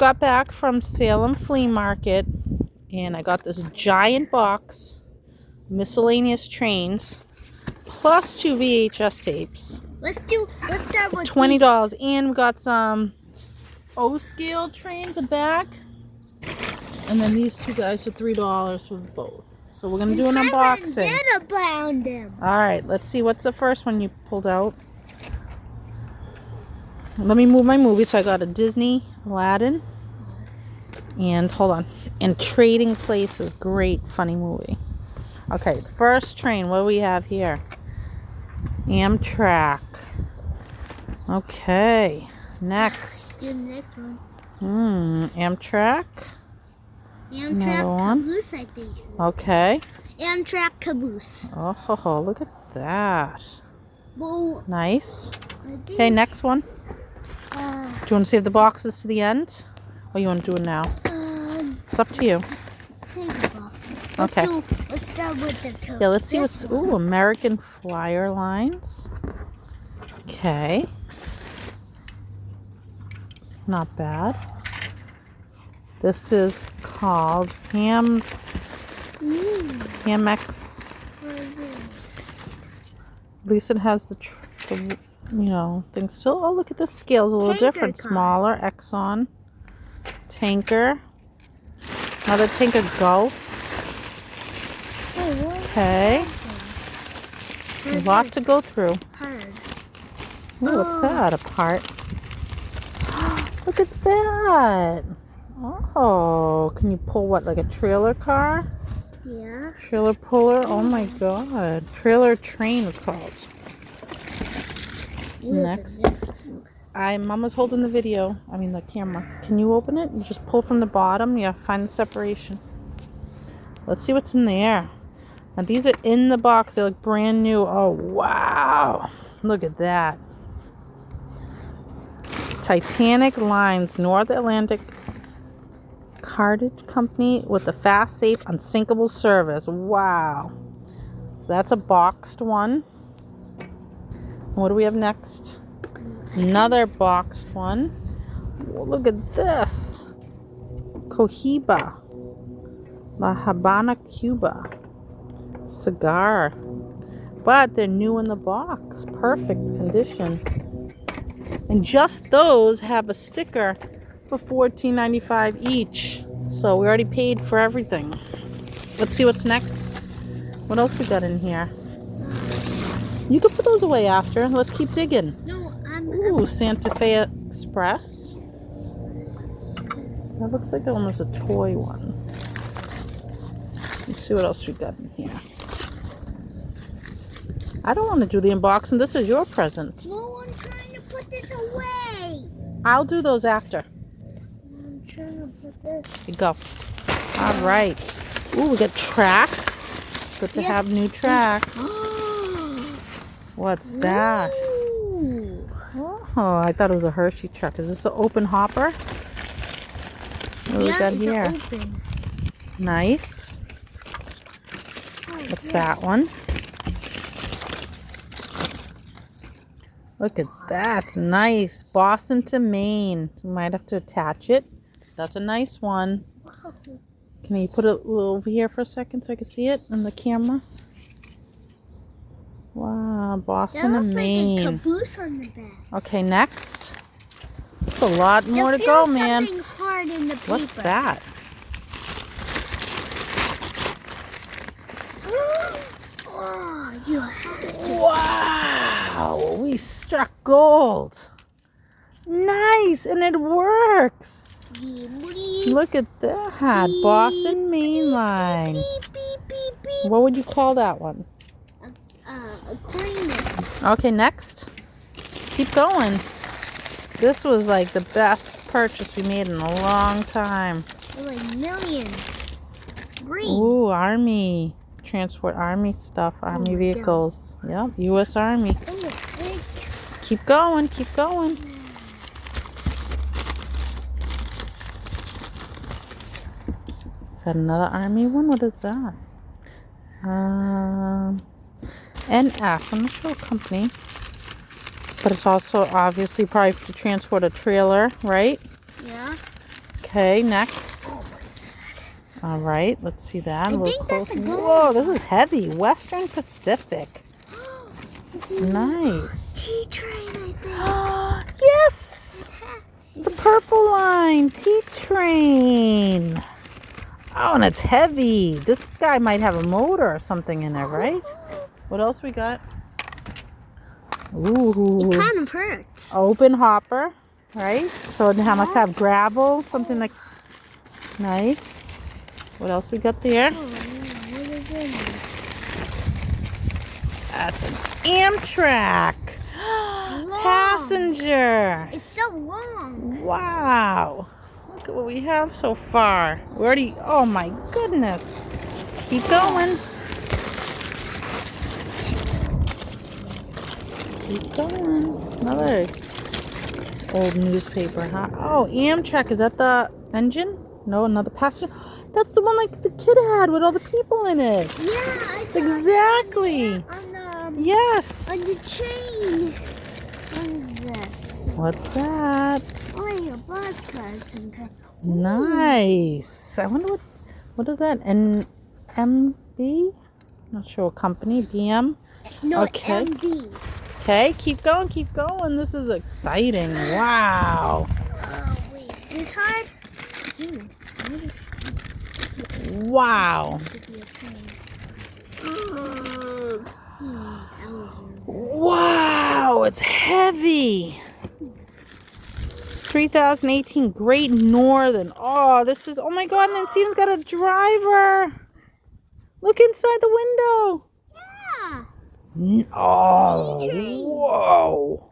got back from Salem Flea Market, and I got this giant box, miscellaneous trains, plus 2 VHS tapes. Let's start with $20, and we got some O-scale trains in back, and then these two guys for $3 for both. So we're gonna do an unboxing. Forget about them. All right, let's see. What's the first one you pulled out? Let me move my movie. So I got a Disney, Aladdin, and hold on, and Trading Places. Great, funny movie. Okay, first train. What do we have here? Amtrak. Okay, next. The next one. Amtrak. Amtrak Caboose, I think. So. Okay. Amtrak Caboose. Oh, look at that. Well, Nice. Okay, next one. Do you want to save the boxes to the end? Or you want to do it now? It's up to you. Save the boxes. Okay. Let's start with the two. Yeah, let's see what's... Ooh, American Flyer Lines. Okay. Not bad. This is called Hamex. At least it has the thing still. Oh, look at the scales, a little different. Smaller. Exxon. Tanker. Another Tanker Go. Okay. A lot to go through. Oh, what's that? A part. Look at that. Oh, can you pull what, like a trailer car? Yeah. Trailer puller. Oh my god. Trailer train it's called. Next. Mama's holding the video. I mean the camera. Can you open it? You just pull from the bottom. You have to find the separation. Let's see what's in there. Now these are in the box. They look brand new. Oh wow. Look at that. Titanic Lines, North Atlantic Cartage Company with a fast, safe, unsinkable service. Wow. So that's a boxed one. What do we have next? Another boxed one. Oh, look at this. Cohiba. La Habana, Cuba. Cigar. But they're new in the box. Perfect condition. And just those have a sticker for $14.95 each. So we already paid for everything. Let's see what's next. What else we got in here? You can put those away after. Let's keep digging. No, Ooh, Santa Fe Express. That looks like almost a toy one. Let's see what else we got in here. I don't want to do the unboxing. This is your present. No, I'm trying to put this away. I'll do those after. I'm trying to put this. Here you go. All right. Ooh, we got tracks. Good to have new tracks. What's that? Ooh. Oh, I thought it was a Hershey truck. Is this an open hopper? What do we got here? Open. Nice. What's that one? Look at that. It's nice. Boston to Maine. You might have to attach it. That's a nice one. Can you put it a little over here for a second so I can see it on the camera? Wow, Boston to Maine. Like a caboose on the back. Okay, next. It's a lot more to go, man. Hard in the paper. What's that? Oh, you have to. Wow, we struck gold. Nice, and it works. Look at that. Boston Main Line. What would you call that one? Aquarium. Okay, next. Keep going. This was like the best purchase we made in a long time. Like millions. Green. Ooh, Army. Transport Army stuff. Army vehicles. Yep, U.S. Army. Keep going, keep going. Is that another Army one? What is that? NF. I'm not sure what company. But it's also obviously probably to transport a trailer, right? Yeah. Okay, next. All right, let's see that. I think that's a gold. Whoa, this is heavy. Western Pacific. Nice. T-train, I think. Yes! The purple line. T-train. Oh, and it's heavy. This guy might have a motor or something in it, right? What else we got? Ooh. It kind of hurts. Open hopper, right? So it must have gravel, something like... Nice. What else we got there? What is it? That's an Amtrak. Passenger. It's so long. Wow. Look at what we have so far. We already... Oh, my goodness. Keep going. Keep going. Another old newspaper, huh? Oh, Amtrak. Is that the engine? No, another passenger. That's the one like the kid had with all the people in it. Yeah, I saw Exactly. it on the Yes. chain. What is this? What's that? Oh, your bus cars and Nice. I wonder what is that? NMB? Not sure what company. BM? No, Okay. MD. Okay, keep going, keep going. This is exciting. Wow. Wait, is this hard? Wow. Wow, it's heavy. 3018 Great Northern. Oh, this is, oh my God, and it's even got a driver. Look inside the window. Yeah. Oh, whoa.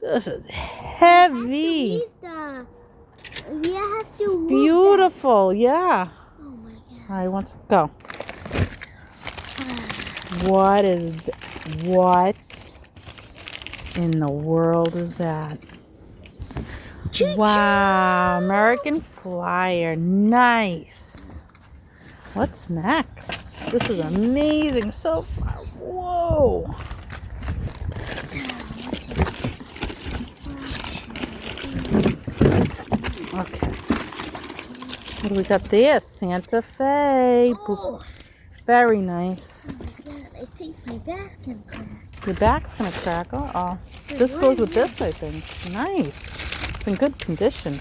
This is heavy. We have to It's move beautiful, yeah. that. Oh my God. All right, let's go. What in the world is that? Wow, American Flyer. Nice. What's next? This is amazing so far. Whoa. Okay. What do we got there? Santa Fe. Oh. Very nice. Oh my God, I think my back's gonna crack. Your back's gonna crack. Uh-oh. This goes with this, I think. Nice. It's in good condition.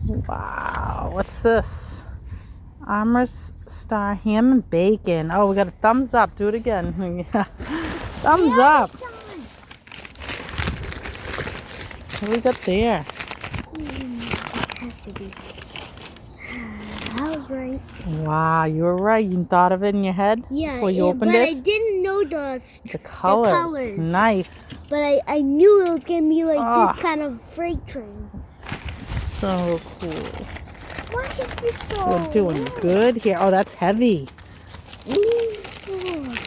Wow. What's this? Armor's Star Ham and Bacon. Oh, we got a thumbs up. Do it again. Thumbs up. What do we got there? This has to be. I was right. Wow, you were right. You thought of it in your head before you opened but it? I didn't know The colors. Nice. But I knew it was gonna be like Ah. this kind of freight train. So cool. Why is this so? We're doing good here. Oh, that's heavy.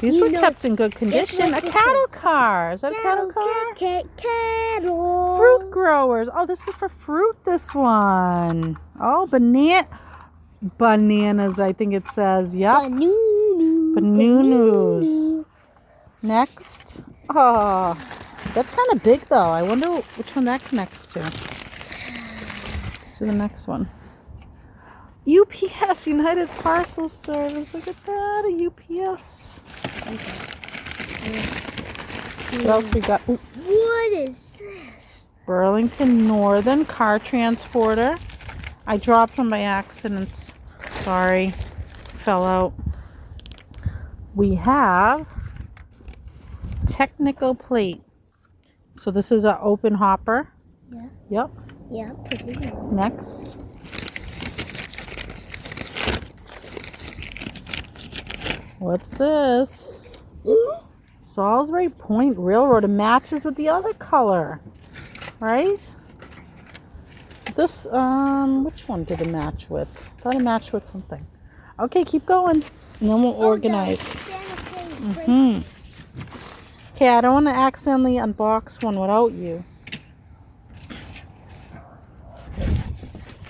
These were kept in good condition. what A this cattle is. car. Is that a cattle car? Cattle. Fruit growers. Oh, this is for fruit, this one. Oh, bananas, I think it says. Yep. Bananas. Next. Oh, that's kind of big, though. I wonder which one that connects to. Let's do the next one. UPS, United Parcel Service. Look at that, a UPS. What else we got? Ooh, What is this? Burlington Northern Car Transporter. I dropped one by accident. Sorry. Fell out. We have technical plate. So this is an open hopper. Yeah. Yep. Yeah, pretty good. Next. What's this? Salisbury Point Railroad. It matches with the other color. Right? This, which one did it match with? I thought it matched with something. Okay, keep going. And then we'll organize. Okay, I don't want to accidentally unbox one without you.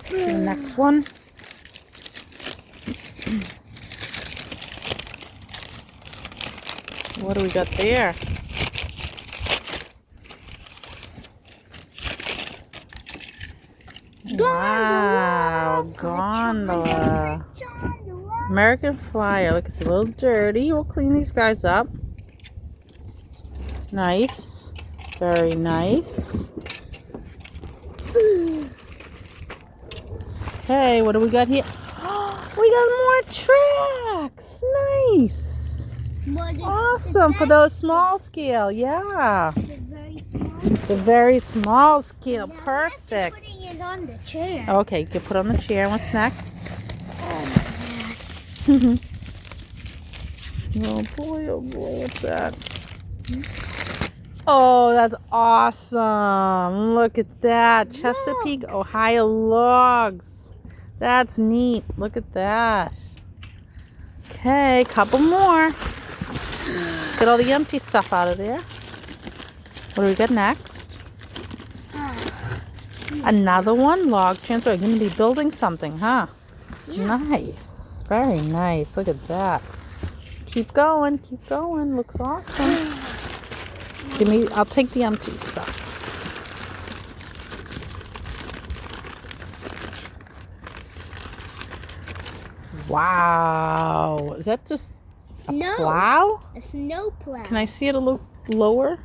The next one. What do we got there? Wow, gondola. American Flyer. Look, it's a little dirty. We'll clean these guys up. Nice. Very nice. Okay, what do we got here? We got more tracks. Nice. Awesome for those small scale. Yeah. The very small scale. Perfect. Putting it on the chair. Okay, you can put on the chair. What's next? Oh boy, what's that? Oh, that's awesome. Look at that. Chesapeake, Ohio logs. That's neat. Look at that. Okay, couple more. Get all the empty stuff out of there. What do we got next? Another one? Log transfer. I'm going to be building something, huh? Yeah. Nice. Very nice. Look at that. Keep going. Keep going. Looks awesome. I'll take the empty stuff. Wow. Is that just a plow? A snow plow. Can I see it a little lower?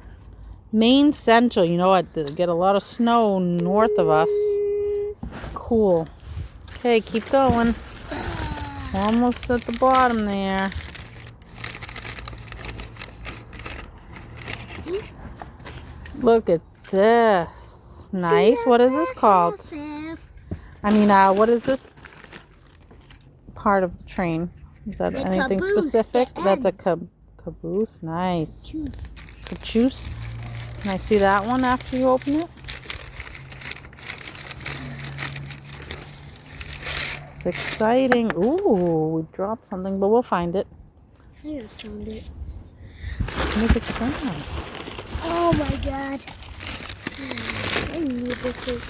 Maine Central. You know what? They get a lot of snow north of us. Cool. Okay, keep going. Almost at the bottom there. Look at this. Nice. What is this called? I mean, what is this part of the train? Is that anything specific? That's a caboose. Nice. Caboose. Can I see that one after you open it? It's exciting. Ooh, we dropped something, but we'll find it. I just found it. Make it fun. Oh my god. I knew this was...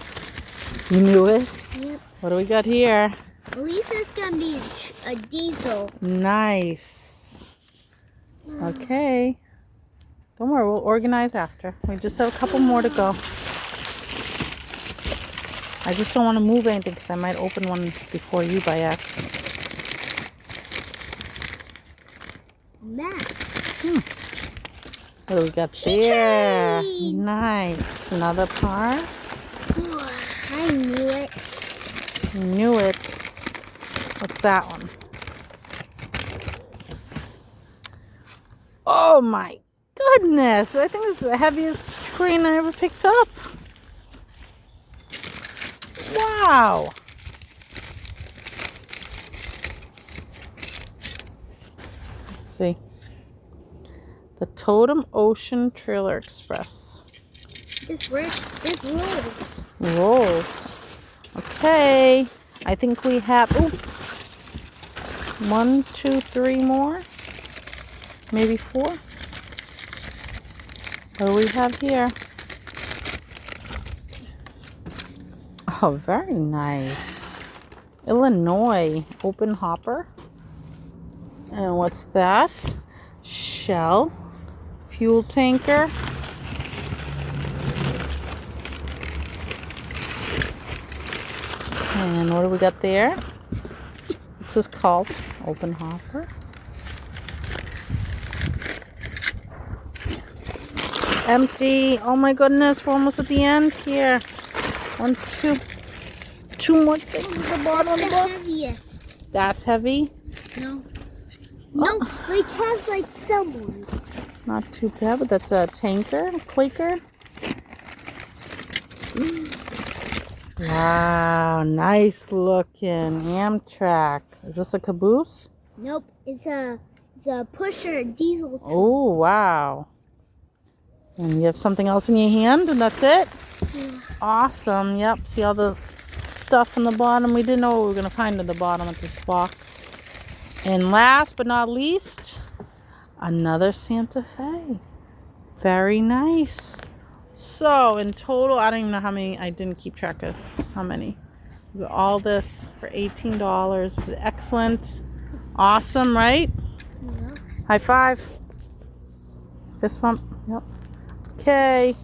You knew it? Yep. What do we got here? At least it's going to be a diesel. Nice. Okay. Don't worry, we'll organize after. We just have a couple more to go. I just don't want to move anything because I might open one before you by accident. What do we got there? Nice. Another part. I knew it. You knew it. What's that one? Oh my goodness. I think it's the heaviest train I ever picked up. Wow. Let's see. The Totem Ocean Trailer Express. This rolls. Rolls. Okay. I think we have 1, 2, 3 more. Maybe 4. What do we have here? Oh, very nice. Illinois open hopper. And what's that? Shell. Fuel tanker. And what do we got there? This is called open hopper. Empty. Oh my goodness, we're almost at the end here. 1, 2. 2 more things at the bottom of the box. Heaviest. That's heavy? No. No, it has like someone. Not too bad, but that's a tanker, a Quaker. Wow, nice looking Amtrak. Is this a caboose? Nope, it's a pusher diesel. Oh, wow. And you have something else in your hand, and that's it? Yeah. Awesome. Yep. See all the stuff in the bottom? We didn't know what we were going to find at the bottom of this box. And last but not least, another Santa Fe. Very nice. So in total, I don't even know how many. I didn't keep track of how many. We got all this for $18, which is excellent. Awesome, right? Yeah. High five. Fist bump. Yep. Okay.